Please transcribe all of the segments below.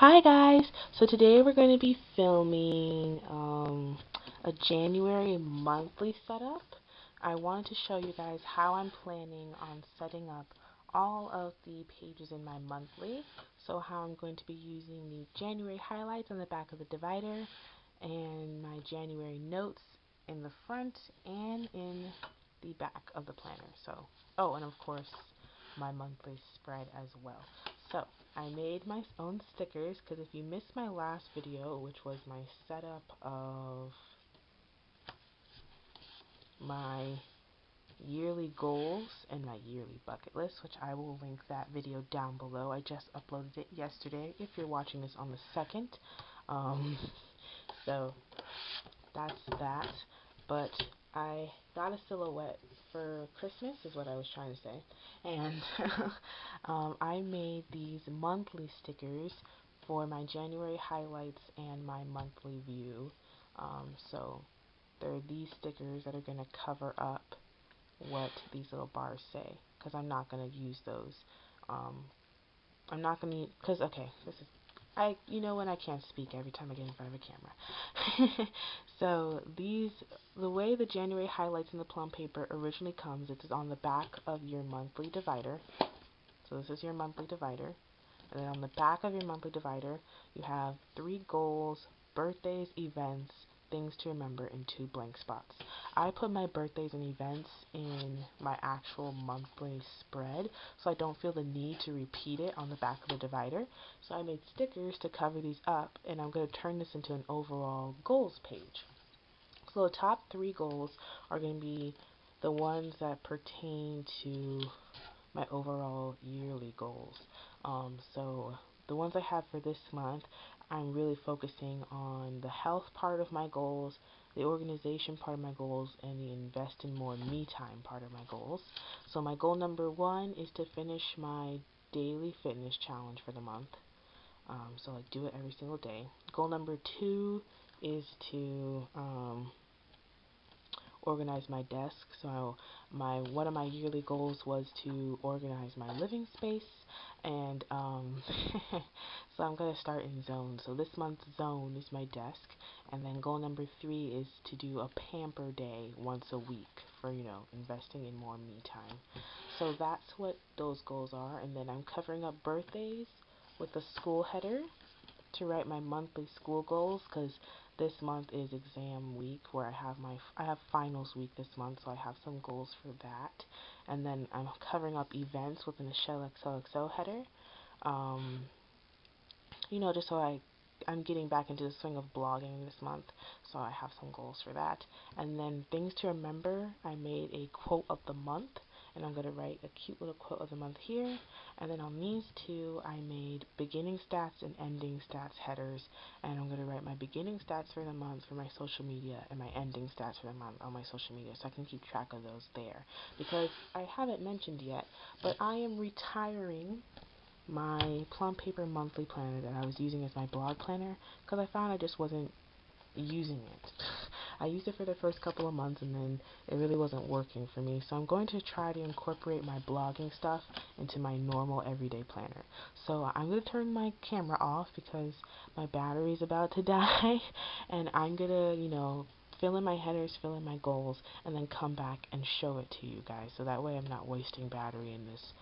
Hi guys! So today we're going to be filming a January monthly setup. I wanted to show you guys how I'm planning on setting up all of the pages in my monthly. So how I'm going to be using the January highlights on the back of the divider and my January notes in the front and in the back of the planner. Oh, and of course my monthly spread as well. So I made my own stickers because if you missed my last video, which was my setup of my yearly goals and my yearly bucket list, which I will link that video down below. I just uploaded it yesterday if you're watching this on the 2nd. So that's that. But I got a silhouette for Christmas is what I was trying to say, and I made these monthly stickers for my January highlights and my monthly view. So they're these stickers that are going to cover up what these little bars say, because I'm not going to use those. I'm not going to, because, okay, you know when I can't speak every time I get in front of a camera. So the way the January highlights in the Plum paper originally comes, it is on the back of your monthly divider. So this is your monthly divider. And then on the back of your monthly divider, you have 3 goals, birthdays, events, things to remember, and 2 blank spots. I put my birthdays and events in my actual monthly spread, so I don't feel the need to repeat it on the back of the divider. So I made stickers to cover these up, and I'm going to turn this into an overall goals page. So the top 3 goals are going to be the ones that pertain to my overall yearly goals. So the ones I have for this month, I'm really focusing on the health part of my goals, the organization part of my goals, and the invest in more me time part of my goals. So my goal number 1 is to finish my daily fitness challenge for the month. So I do it every single day. Goal number 2 is to organize my desk. So one of my yearly goals was to organize my living space, and so I'm going to start in zones. So this month's zone is my desk, and then goal number 3 is to do a pamper day once a week for, investing in more me time. So that's what those goals are, and then I'm covering up birthdays with a school header to write my monthly school goals, because this month is exam week where I have finals week this month, so I have some goals for that. And then I'm covering up events with an Shell XOXO header. Just so I'm getting back into the swing of blogging this month, so I have some goals for that. And then things to remember, I made a quote of the month, and I'm going to write a cute little quote of the month here. And then on these 2, I made beginning stats and ending stats headers, and I'm going to write my beginning stats for the month for my social media and my ending stats for the month on my social media, so I can keep track of those there. Because I haven't mentioned yet, but I am retiring my Plum paper monthly planner that I was using as my blog planner, because I found I just wasn't using it. I used it for the first couple of months, and then it really wasn't working for me. So I'm going to try to incorporate my blogging stuff into my normal everyday planner. So I'm going to turn my camera off because my battery's about to die, and I'm going to, fill in my headers, fill in my goals, and then come back and show it to you guys. So that way I'm not wasting battery and this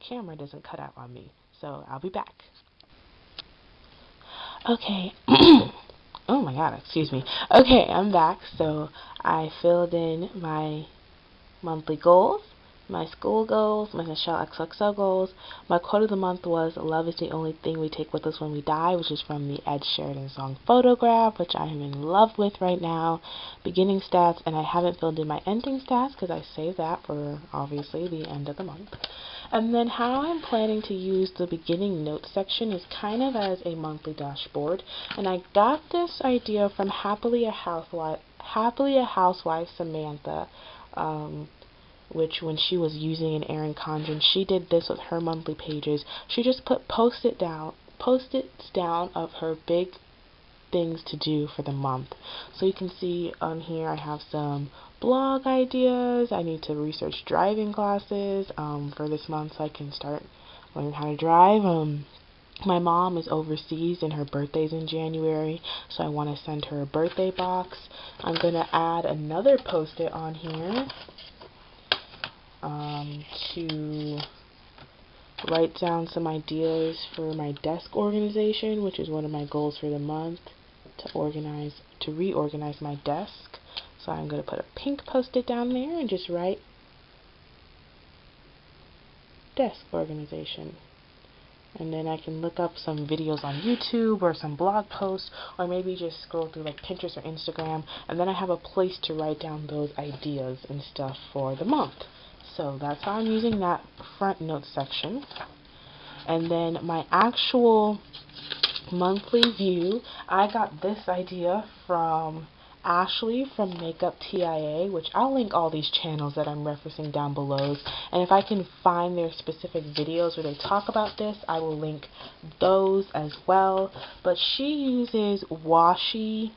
camera doesn't cut out on me. So I'll be back. Okay. Oh my god, excuse me. Okay, I'm back. So I filled in my monthly goals, my school goals, my Michelle XXL goals. My quote of the month was, "Love is the only thing we take with us when we die," which is from the Ed Sheeran song Photograph, which I am in love with right now. Beginning stats, and I haven't filled in my ending stats because I saved that for, obviously, the end of the month. And then how I'm planning to use the beginning notes section is kind of as a monthly dashboard. And I got this idea from Happily a Housewife Samantha, which when she was using an Erin Condren, she did this with her monthly pages. She just put post-its down of her big things to do for the month. So you can see on here I have some blog ideas. I need to research driving classes for this month so I can start learning how to drive. My mom is overseas and her birthday's in January, so I want to send her a birthday box. I'm going to add another post-it on here to write down some ideas for my desk organization, which is one of my goals for the month, to reorganize my desk. So I'm going to put a pink post-it down there and just write desk organization. And then I can look up some videos on YouTube or some blog posts, or maybe just scroll through like Pinterest or Instagram, and then I have a place to write down those ideas and stuff for the month. So that's how I'm using that front note section. And then my actual monthly view, I got this idea from Ashley from Makeup TIA, which I'll link all these channels that I'm referencing down below, and if I can find their specific videos where they talk about this, I will link those as well. But she uses washi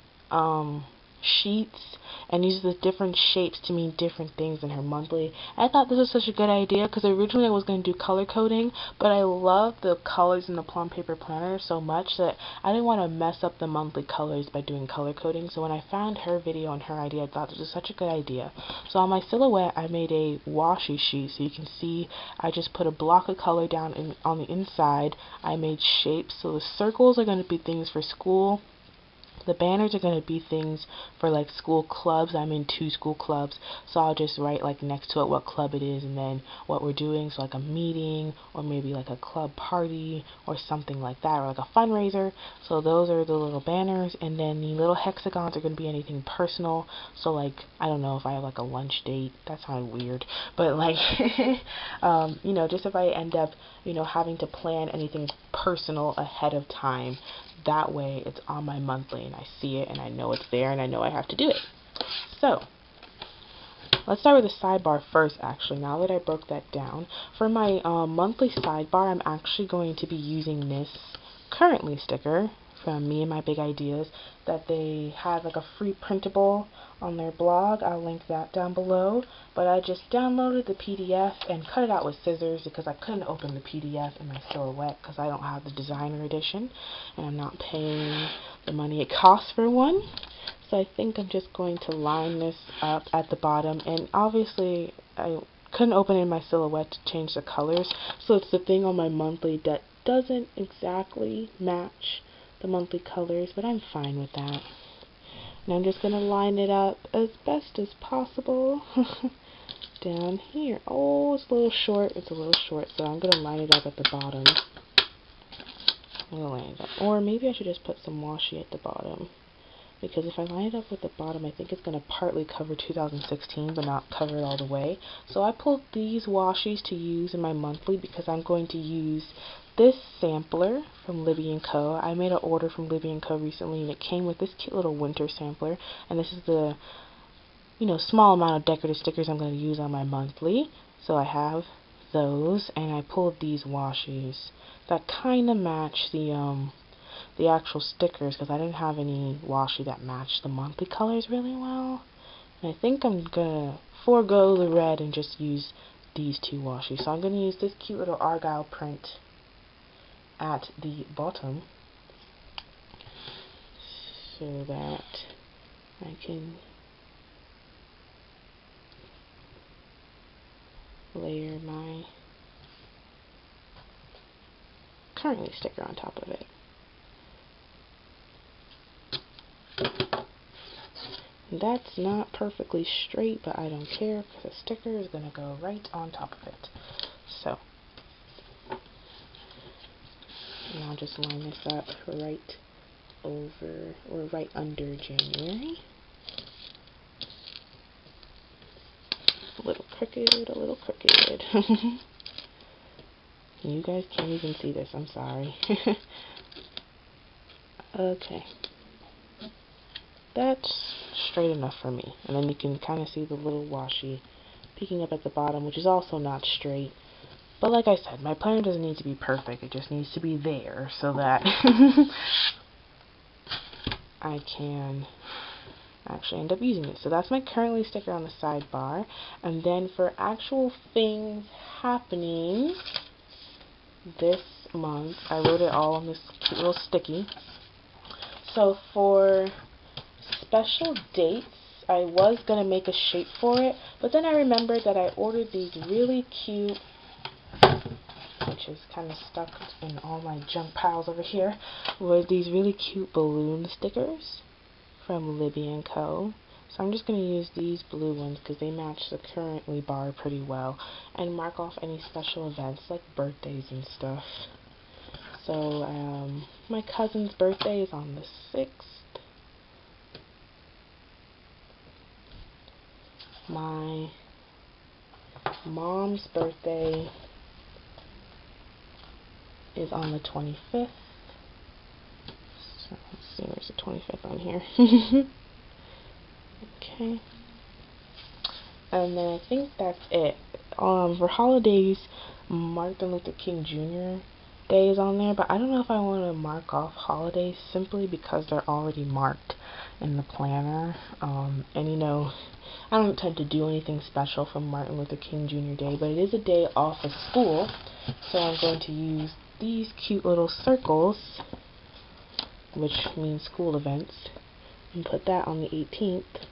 sheets and uses the different shapes to mean different things in her monthly. I thought this was such a good idea because originally I was going to do color coding, but I love the colors in the Plum paper planner so much that I didn't want to mess up the monthly colors by doing color coding. So when I found her video and her idea, I thought this was such a good idea. So on my silhouette, I made a washi sheet, so you can see I just put a block of color down on the inside. I made shapes, so the circles are going to be things for school. The banners are going to be things for like school clubs. I'm in 2 school clubs, so I'll just write like next to it what club it is and then what we're doing, so like a meeting or maybe like a club party or something like that, or like a fundraiser. So those are the little banners, and then the little hexagons are going to be anything personal. So like, I don't know, if I have like a lunch date, that sounds weird, but like you know, just if I end up, you know, having to plan anything personal ahead of time, that way it's on my monthly and I see it and I know it's there and I know I have to do it. So let's start with the sidebar first. Actually, now that I broke that down, for my monthly sidebar, I'm actually going to be using this currently sticker from Me and My Big Ideas that they have like a free printable on their blog. I'll link that down below. But I just downloaded the PDF and cut it out with scissors because I couldn't open the PDF in my silhouette because I don't have the designer edition and I'm not paying the money it costs for one. So I think I'm just going to line this up at the bottom, and obviously I couldn't open it in my silhouette to change the colors, so it's the thing on my monthly that doesn't exactly match the monthly colors, but I'm fine with that. And I'm just going to line it up as best as possible down here. Oh, it's a little short. It's a little short, so I'm going to line it up at the bottom. I'm going to line it up. Or maybe I should just put some washi at the bottom, because if I line it up with the bottom, I think it's going to partly cover 2016 but not cover it all the way. So I pulled these washies to use in my monthly because I'm going to use this sampler from Libby & Co. I made an order from Libby & Co. recently, and it came with this cute little winter sampler, and this is the, you know, small amount of decorative stickers I'm going to use on my monthly. So I have those, and I pulled these washies that kind of match the actual stickers, because I didn't have any washi that matched the monthly colors really well. And I think I'm gonna forego the red and just use these 2 washi. So I'm gonna use this cute little argyle print at the bottom so that I can layer my currently sticker on top of it. That's not perfectly straight, but I don't care because the sticker is going to go right on top of it. So, now I'll just line this up right over, or right under January. A little crooked, a little crooked. You guys can't even see this, I'm sorry. Okay. That's straight enough for me. And then you can kind of see the little washi peeking up at the bottom, which is also not straight. But like I said, my planner doesn't need to be perfect. It just needs to be there so that I can actually end up using it. So that's my currently sticker on the sidebar. And then for actual things happening this month. I wrote it all on this cute little sticky. So for special dates, I was going to make a shape for it, but then I remembered that I ordered these really cute, which is kind of stuck in all my junk piles over here, were these really cute balloon stickers from Libby & Co. So I'm just going to use these blue ones because they match the currently bar pretty well, and mark off any special events like birthdays and stuff. So my cousin's birthday is on the 6th. My mom's birthday is on the 25th. So let's see, where's the 25th on here? Okay. And then I think that's it. For holidays, Martin Luther King Jr. Day is on there, but I don't know if I want to mark off holidays simply because they're already marked in the planner. And you know, I don't tend to do anything special for Martin Luther King Jr. Day, but it is a day off of school, so I'm going to use these cute little circles, which means school events, and put that on the 18th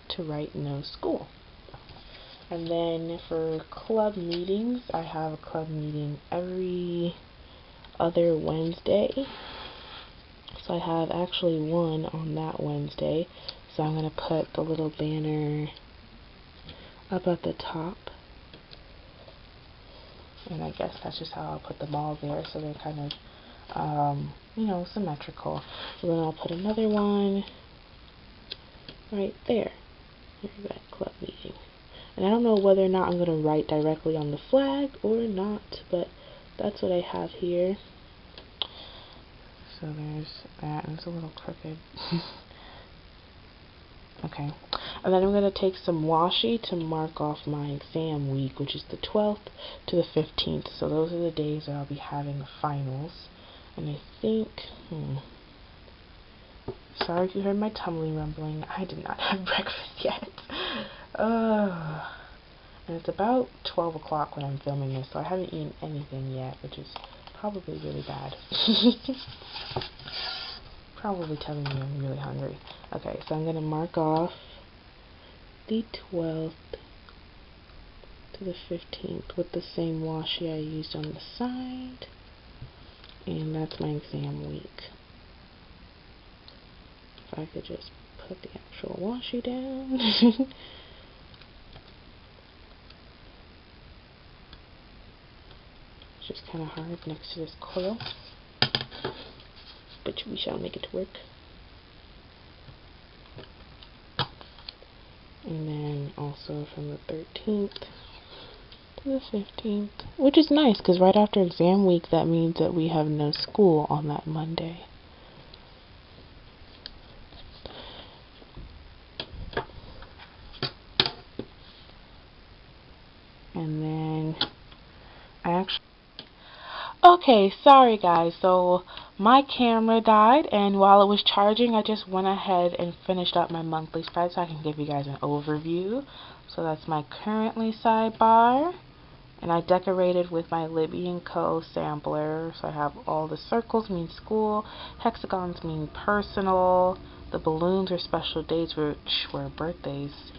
to write no school. And then for club meetings, I have a club meeting every other Wednesday. So I have actually one on that Wednesday. So I'm going to put the little banner up at the top. And I guess that's just how I'll put them all there, so they're kind of, you know, symmetrical. So then I'll put another one right there. Here's that club meeting. And I don't know whether or not I'm going to write directly on the flag or not, but that's what I have here. So there's that, and it's a little crooked. Okay. And then I'm going to take some washi to mark off my exam week, which is the 12th to the 15th. So those are the days that I'll be having finals. And I think, sorry if you heard my tummy rumbling. I did not have breakfast yet. And it's about 12 o'clock when I'm filming this, so I haven't eaten anything yet, which is probably really bad. Probably telling me I'm really hungry. Okay, so I'm going to mark off the 12th to the 15th with the same washi I used on the side. And that's my exam week. If I could just put the actual washi down. It's just kind of hard next to this coil, but we shall make it work. And then also from the 13th to the 15th, which is nice because right after exam week, that means that we have no school on that Monday. And then okay, sorry guys, so my camera died, and while it was charging, I just went ahead and finished up my monthly spread so I can give you guys an overview. So that's my currently sidebar, and I decorated with my Libby & Co. sampler. So I have all the circles mean school, hexagons mean personal, the balloons are special dates, which were birthdays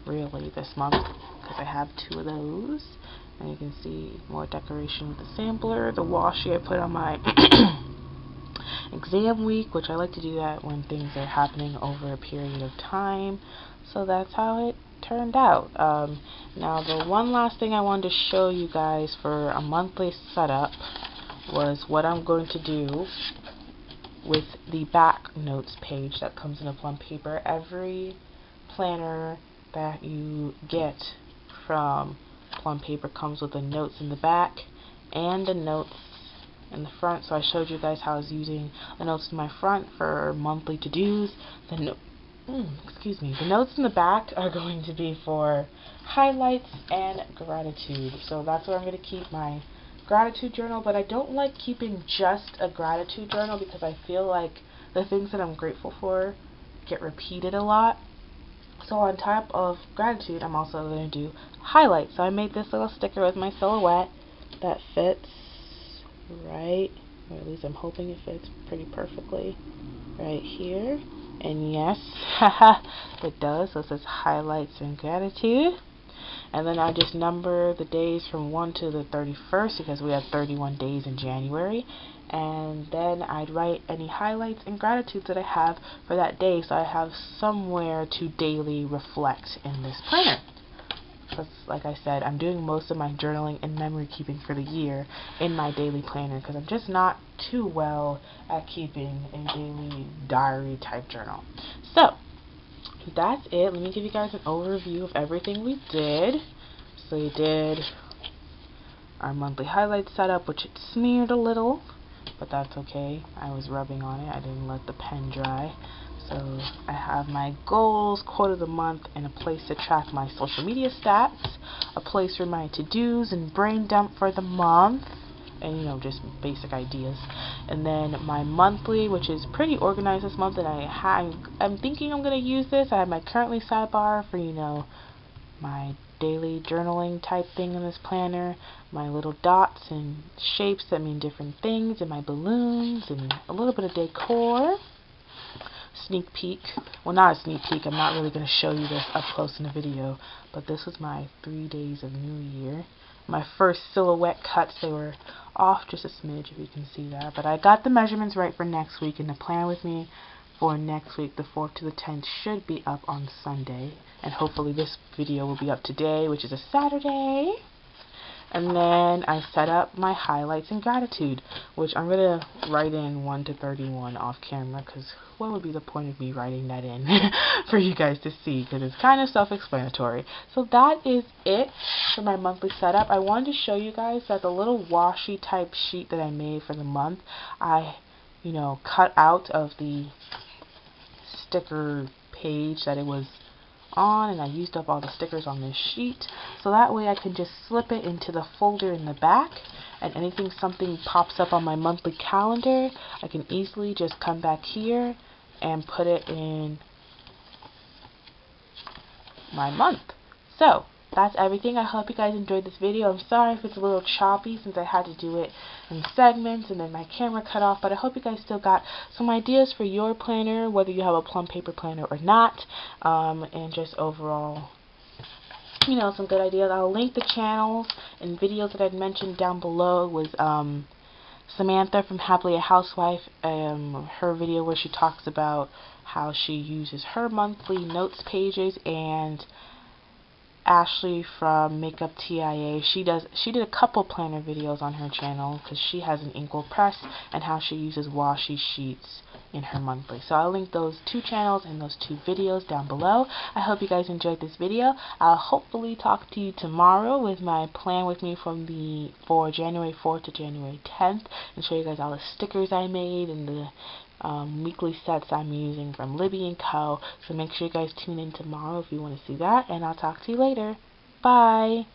really this month because I have 2 of those. And you can see more decoration with the sampler, the washi I put on my exam week, which I like to do that when things are happening over a period of time. So that's how it turned out. Now the one last thing I wanted to show you guys for a monthly setup was what I'm going to do with the back notes page that comes in a Plum paper. Every planner that you get from Plum paper comes with the notes in the back and the notes in the front. So I showed you guys how I was using the notes in my front for monthly to-dos. The notes in the back are going to be for highlights and gratitude. So that's where I'm going to keep my gratitude journal, but I don't like keeping just a gratitude journal because I feel like the things that I'm grateful for get repeated a lot. So on top of gratitude, I'm also going to do highlights. So I made this little sticker with my silhouette that fits right, or at least I'm hoping it fits pretty perfectly right here. And yes, haha, it does. So it says highlights and gratitude. And then I just number the days from 1 to the 31st because we have 31 days in January. And then I'd write any highlights and gratitudes that I have for that day, so I have somewhere to daily reflect in this planner. Because, like I said, I'm doing most of my journaling and memory keeping for the year in my daily planner because I'm just not too well at keeping a daily diary type journal. So, that's it. Let me give you guys an overview of everything we did. So we did our monthly highlights setup, which it smeared a little, but that's okay. I was rubbing on it. I didn't let the pen dry. So I have my goals, quote of the month, and a place to track my social media stats, a place for my to-dos and brain dump for the month, and just basic ideas. And then my monthly, which is pretty organized this month, and I'm thinking I'm going to use this. I have my currently sidebar for my daily journaling type thing in this planner, my little dots and shapes that mean different things, and my balloons, and a little bit of decor. Sneak peek. Well, not a sneak peek. I'm not really going to show you this up close in the video, but this was my 3 days of New Year. My first silhouette cuts, they were off just a smidge if you can see that, but I got the measurements right for next week, and the plan with me for next week, the 4th to the 10th, should be up on Sunday, and hopefully this video will be up today, which is a Saturday. And then I set up my highlights and gratitude, which I'm going to write in 1 to 31 off camera, because what would be the point of me writing that in for you guys to see, because it's kind of self-explanatory. So that is it for my monthly setup. I wanted to show you guys that the little washi type sheet that I made for the month, I cut out of the sticker page that it was on, and I used up all the stickers on this sheet, so that way I can just slip it into the folder in the back, and something pops up on my monthly calendar, I can easily just come back here and put it in my month. So that's everything. I hope you guys enjoyed this video. I'm sorry if it's a little choppy since I had to do it in segments and then my camera cut off, but I hope you guys still got some ideas for your planner, whether you have a Plum paper planner or not, and just overall some good ideas. I'll link the channels and videos that I'd mentioned down below. It was Samantha from Happily a Housewife, her video where she talks about how she uses her monthly notes pages, and Ashley from Makeup TIA. She did a couple planner videos on her channel because she has an Inkwell press, and how she uses washi sheets in her monthly. So I'll link those 2 channels and those 2 videos down below. I hope you guys enjoyed this video. I'll hopefully talk to you tomorrow with my plan with me for January 4th to January 10th, and show you guys all the stickers I made and the weekly sets I'm using from Libby & Co. So make sure you guys tune in tomorrow if you want to see that, and I'll talk to you later. Bye!